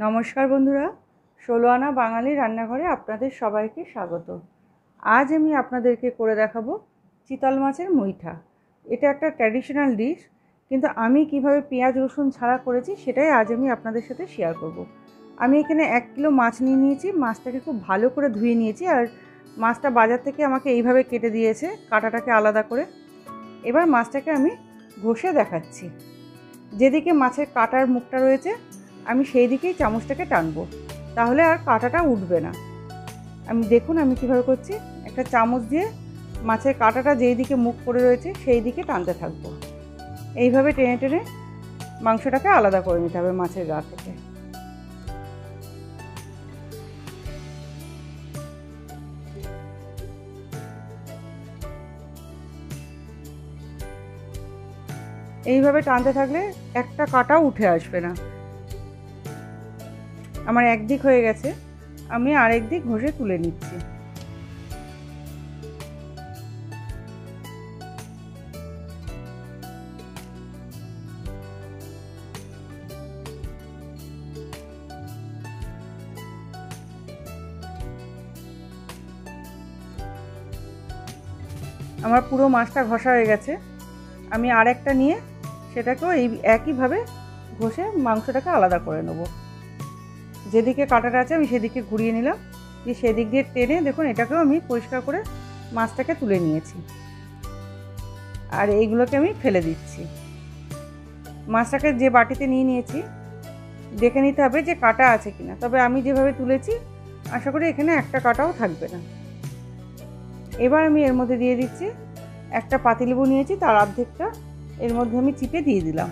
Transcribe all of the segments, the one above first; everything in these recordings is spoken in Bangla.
নমস্কার বন্ধুরা, ১৬ আনা বাঙালি রান্নাঘরে আপনাদের সবাইকে স্বাগত। আজ আমি আপনাদেরকে করে দেখাবো চিতল মাছের মুইঠা। এটা একটা ট্র্যাডিশনাল ডিশ, কিন্তু আমি কিভাবে পেঁয়াজ রসুন ছাড়া করেছি সেটাই আজ আমি আপনাদের সাথে শেয়ার করব। আমি এখানে 1 কিলো মাছ নিয়ে নিয়েছি। মাছটাকে খুব ভালো করে ধুয়ে নিয়েছি, আর মাছটা বাজার থেকে আমাকে এইভাবে কেটে দিয়েছে, কাঁটাটাকে আলাদা করে। এবার মাছটাকে আমি ঘষে দেখাচ্ছি। যেদিকে মাছের কাটার মুখটা রয়েছে আমি সেই দিকেই চামচটাকে টানবো, তাহলে আর কাঁটাটা উঠবে না। দেখুন আমি কীভাবে করছি। একটা চামচ দিয়ে মাছের কাঁটাটা যেই দিকে মুখ করে রয়েছে সেই দিকে টানতে থাকবো। এইভাবে টেনে টেনে মাংসটাকে আলাদা করে নিতে হবে মাছের গা থেকে। এইভাবে টানতে থাকলে একটা কাঁটাও উঠে আসবে না। আমার একদিক হয়ে গেছে, আমি আরেক দিক ঘষে তুলে নিচ্ছি। আমার পুরো মাছটা ঘষা হয়ে গেছে। আমি আরেকটা নিয়ে সেটাকেও এই একইভাবে ঘষে মাংসটাকে আলাদা করে নেব। যেদিকে কাঁটাটা আছে আমি সেদিকে ঘুরিয়ে নিলাম, দিয়ে সেদিক দিয়ে টেনে দেখুন এটাকেও আমি পরিষ্কার করে মাছটাকে তুলে নিয়েছি। আর এইগুলোকে আমি ফেলে দিচ্ছি। মাছটাকে যে বাটিতে নিয়ে নিয়েছি দেখে নিতে হবে যে কাঁটা আছে কিনা। তবে আমি যেভাবে তুলেছি আশা করি এখানে একটা কাঁটাও থাকবে না। এবার আমি এর মধ্যে দিয়ে দিচ্ছি একটা পাতিলেবু নিয়েছি, তার অর্ধেকটা এর মধ্যে আমি চিপে দিয়ে দিলাম।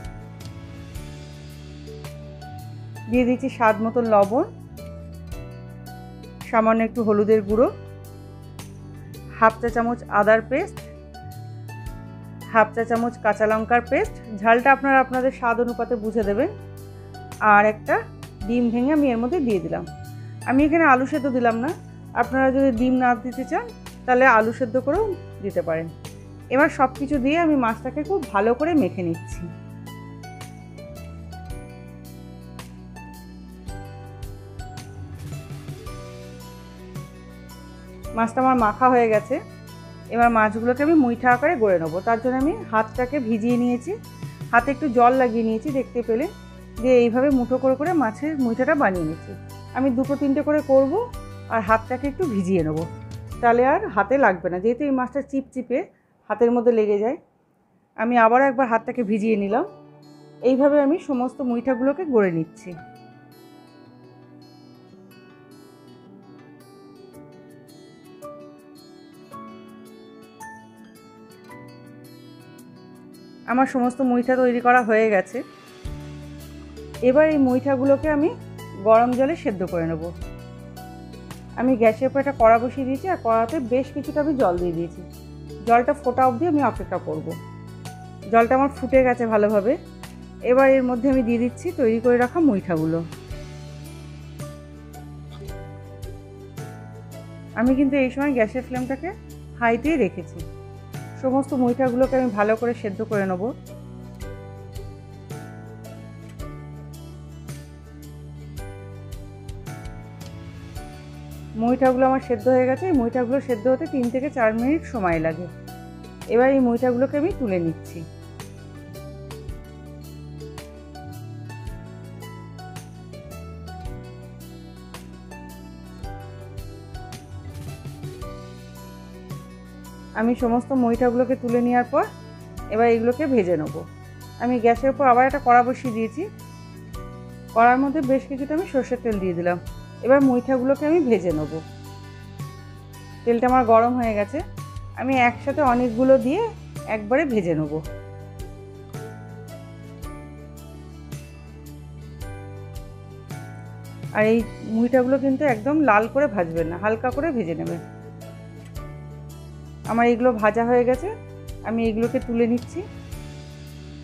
দিয়ে দিচ্ছি স্বাদ মতো লবণ, সামান্য একটু হলুদের গুঁড়ো, হাফ চা চামচ আদার পেস্ট, হাফ চা চামচ কাঁচা লঙ্কার পেস্ট। ঝালটা আপনারা আপনাদের স্বাদ অনুপাতে বুঝে দেবেন। আর একটা ডিম ভেঙে আমি এর মধ্যে দিয়ে দিলাম। আমি এখানে আলু সেদ্ধ দিলাম না, আপনারা যদি ডিম না দিতে চান তাহলে আলু সেদ্ধ করেও দিতে পারেন। এবার সব কিছু দিয়ে আমি মাছটাকে খুব ভালো করে মেখে নিচ্ছি। মাছটা আমার মাখা হয়ে গেছে। এবার মাছগুলোকে আমি মুইঠা আকারে গড়ে নেবো। তার জন্য আমি হাতটাকে ভিজিয়ে নিয়েছি, হাতে একটু জল লাগিয়ে নিয়েছি দেখতে পেলে, দিয়ে এইভাবে মুঠো করে করে মাছের মুইঠাটা বানিয়ে নিয়েছি। আমি 2-3টে করে করব, আর হাতটাকে একটু ভিজিয়ে নেবো, তাহলে আর হাতে লাগবে না, যেহেতু এই মাছটা চিপচিপে হাতের মধ্যে লেগে যায়। আমি আবারও একবার হাতটাকে ভিজিয়ে নিলাম। এইভাবে আমি সমস্ত মুইঠাগুলোকে গড়ে নিচ্ছি। আমার সমস্ত মুইঠা তৈরি করা হয়ে গেছে। এবার এই মুইঠাগুলোকে আমি গরম জলে সেদ্ধ করে নেব। আমি গ্যাসের উপর একটা কড়া বসিয়ে দিয়েছি, আর কড়াতে বেশ কিছুটা আমি জল দিয়ে দিয়েছি। জলটা ফোটা অবধি আমি অপেক্ষা করব। জলটা আমার ফুটে গেছে ভালোভাবে। এবার এর মধ্যে আমি দিয়ে দিচ্ছি তৈরি করে রাখা মুইঠাগুলো। আমি কিন্তু এই সময় গ্যাসের ফ্লেমটাকে হাইতেই রেখেছি। সমস্ত মুইঠাগুলোকে আমি ভালো করে সেদ্ধ করে নেব। মুইঠাগুলো আমার সেদ্ধ হয়ে গেছে। এই মুইঠাগুলো সেদ্ধ হতে 3 থেকে 4 মিনিট সময় লাগে। এবার এই মুইঠাগুলোকে আমি তুলে নিচ্ছি। আমি সমস্ত মুইঠাগুলোকে তুলে নেওয়ার পর এবার এগুলোকে ভেজে নেব। আমি গ্যাসের উপর আবার একটা কড়া বসিয়ে দিয়েছি। কড়ার মধ্যে বেশ কিছুটা আমি সর্ষের তেল দিয়ে দিলাম। এবার মুইঠাগুলোকে আমি ভেজে নেব। তেলটা আমার গরম হয়ে গেছে। আমি একসাথে অনেকগুলো দিয়ে একবারে ভেজে নেব। আর এই মুইঠাগুলো কিন্তু একদম লাল করে ভাজবেন না, হালকা করে ভেজে নেবেন। আমার এগুলো ভাজা হয়ে গেছে, আমি এগুলোকে তুলে নিচ্ছি।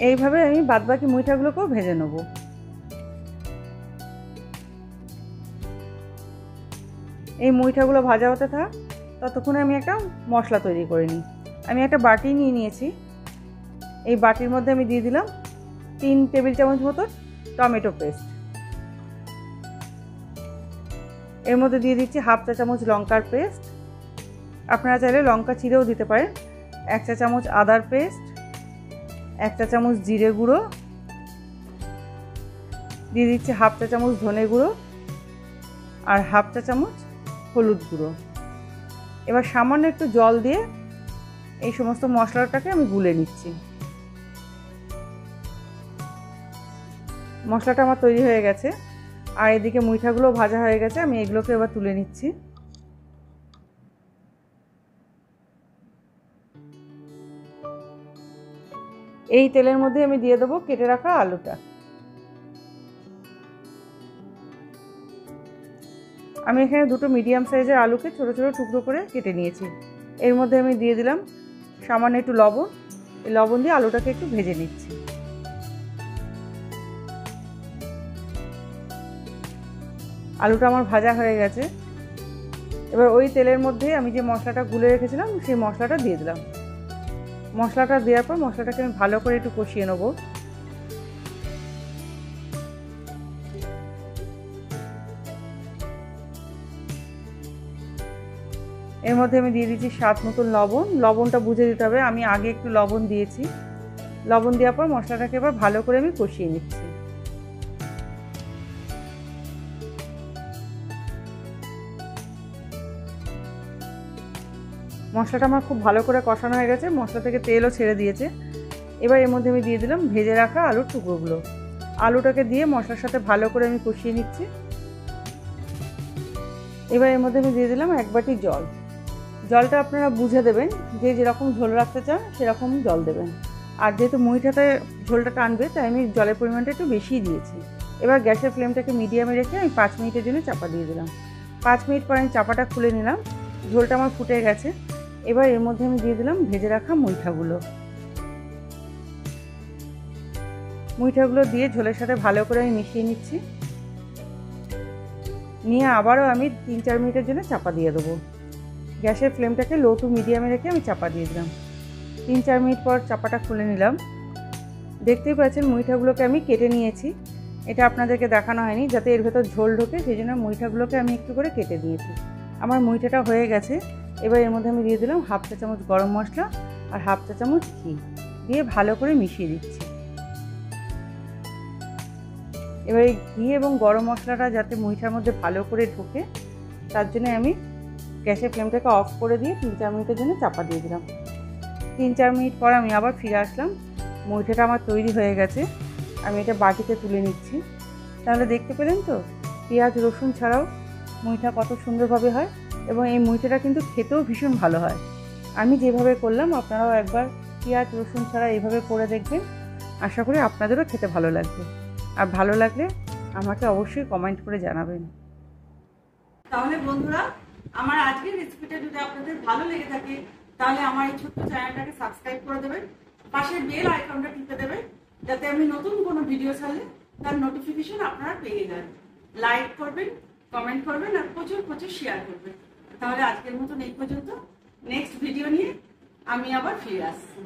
এইভাবে আমি বাদবাকি মুইঠাগুলোকেও ভেজে নেব। এই মুইঠাগুলো ভাজা হতে থাক, ততক্ষণে আমি একটা মশলা তৈরি করে নিই। আমি একটা বাটি নিয়ে নিয়েছি। এই বাটির মধ্যে আমি দিয়ে দিলাম 3 টেবিল চামচ মতো টমেটো পেস্ট। এর মধ্যে দিয়ে দিচ্ছি হাফ চা চামচ লঙ্কার পেস্ট, আপনারা চাইলে লঙ্কা চিরেও দিতে পারেন। 1 চা চামচ আদার পেস্ট, 1 চা চামচ জিরে গুঁড়ো, দিয়ে দিচ্ছি হাফ চা চামচ ধনে গুঁড়ো আর হাফ চা চামচ হলুদ গুঁড়ো। এবার সামান্য একটু জল দিয়ে এই সমস্ত মশলাটাকে আমি গুলে নিচ্ছি। মশলাটা আমার তৈরি হয়ে গেছে আর এদিকে মুইঠাগুলো ভাজা হয়ে গেছে। আমি এগুলোকে এবার তুলে নিচ্ছি। এই তেলের মধ্যে আমি দিয়ে দেবো কেটে রাখা আলুটা। আমি এখানে দুটো মিডিয়াম সাইজের আলুকে ছোট ছোট টুকরো করে কেটে নিয়েছি। এর মধ্যে আমি দিয়ে দিলাম সামান্য একটু লবণ। এই লবণ দিয়ে আলুটাকে একটু ভেজে নিচ্ছি। আলুটা আমার ভাজা হয়ে গেছে। এবার ওই তেলের মধ্যে আমি যে মশলাটা গুলে রেখেছিলাম সেই মশলাটা দিয়ে দিলাম। মশলাটা দেওয়ার পর মশলাটাকে আমি ভালো করে একটু কষিয়ে নেব। এর মধ্যে আমি দিয়ে দিচ্ছি স্বাদ মতন লবণ। লবণটা বুঝে দিতে হবে, আমি আগে একটু লবণ দিয়েছি। লবণ দেওয়ার পর মশলাটাকে এবার ভালো করে আমি কষিয়ে নিচ্ছি। মশলাটা আমার খুব ভালো করে কষানো হয়ে গেছে, মশলা থেকে তেলও ছেড়ে দিয়েছে। এবার এর মধ্যে আমি দিয়ে দিলাম ভেজে রাখা আলুর টুকরোগুলো। আলুটাকে দিয়ে মশলার সাথে ভালো করে আমি কষিয়ে নিচ্ছি। এবার এর মধ্যে আমি দিয়ে দিলাম 1 বাটি জল। জলটা আপনারা বুঝে দেবেন, যে যেরকম ঝোল রাখতে চান সেরকম জল দেবেন। আর যেহেতু মুইঠাতে ঝোলটা টানবে তাই আমি জলের পরিমাণটা একটু বেশিই দিয়েছি। এবার গ্যাসের ফ্লেমটাকে মিডিয়ামে রেখে আমি 5 মিনিটের জন্য চাপা দিয়ে দিলাম। 5 মিনিট পর আমি চাপাটা খুলে নিলাম। ঝোলটা আমার ফুটে গেছে। এবার এর মধ্যে আমি দিয়ে দিলাম ভেজে রাখা মুইঠাগুলো। মুইঠাগুলো দিয়ে ঝোলের সাথে ভালো করে আমি মিশিয়ে নিচ্ছি। নিয়ে আবারও আমি 3-4 মিনিটের জন্য চাপা দিয়ে দেবো। গ্যাসের ফ্লেমটাকে লো টু মিডিয়ামে রেখে আমি চাপা দিয়ে দিলাম। 3-4 মিনিট পর চাপাটা খুলে নিলাম। দেখতেই পাচ্ছেন মুইঠাগুলোকে আমি কেটে নিয়েছি। এটা আপনাদেরকে দেখানো হয়নি, যাতে এর ভেতর ঝোল ঢোকে সেই জন্য মুইঠাগুলোকে আমি একটু করে কেটে দিয়েছি। আমার মুইঠাটা হয়ে গেছে। এবার এর মধ্যে আমি দিয়ে দিলাম হাফ চা চামচ গরম মশলা আর হাফ চা চামচ ঘি দিয়ে ভালো করে মিশিয়ে দিচ্ছি। এবার এই ঘি এবং গরম মশলাটা যাতে মুইঠার মধ্যে ভালো করে ঢোকে তার জন্য আমি গ্যাসের ফ্লেমটাকে অফ করে দিয়ে 3-4 মিনিটের জন্য চাপা দিয়ে দিলাম। 3-4 মিনিট পর আমি আবার ফিরে আসলাম। মুইঠাটা আমার তৈরি হয়ে গেছে। আমি এটা বাটিতে তুলে নিচ্ছি। তাহলে দেখতে পেলেন তো পেঁয়াজ রসুন ছাড়াও মুইঠা কত সুন্দরভাবে হয় এবং এই মুইঠাটা কিন্তু খেতেও ভীষণ ভালো হয়। আমি যেভাবে করলাম আপনারাও একবার পেঁয়াজ রসুন ছাড়া এইভাবে করে দেখবেন। আশা করি আপনাদেরও খেতে ভালো লাগবে। আর ভালো লাগলে আমাকে অবশ্যই কমেন্ট করে জানাবেন। তাহলে বন্ধুরা, আমার আজকের রেসিপিটা যদি আপনাদের ভালো লেগে থাকে তাহলে আমার এই ছোট্ট চ্যানেলটাকে সাবস্ক্রাইব করে দেবেন, পাশের বেল আইকনটা টিপে দেবেন যাতে আমি নতুন কোনো ভিডিও ছাড়লে তার নোটিফিকেশন আপনারা পেয়ে যান। লাইক করবেন, কমেন্ট করবেন আর প্রচুর প্রচুর শেয়ার করবেন। তাহলে আজকের মতন এই পর্যন্ত। নেক্সট ভিডিও নিয়ে আমি আবার ফিরে আসছি।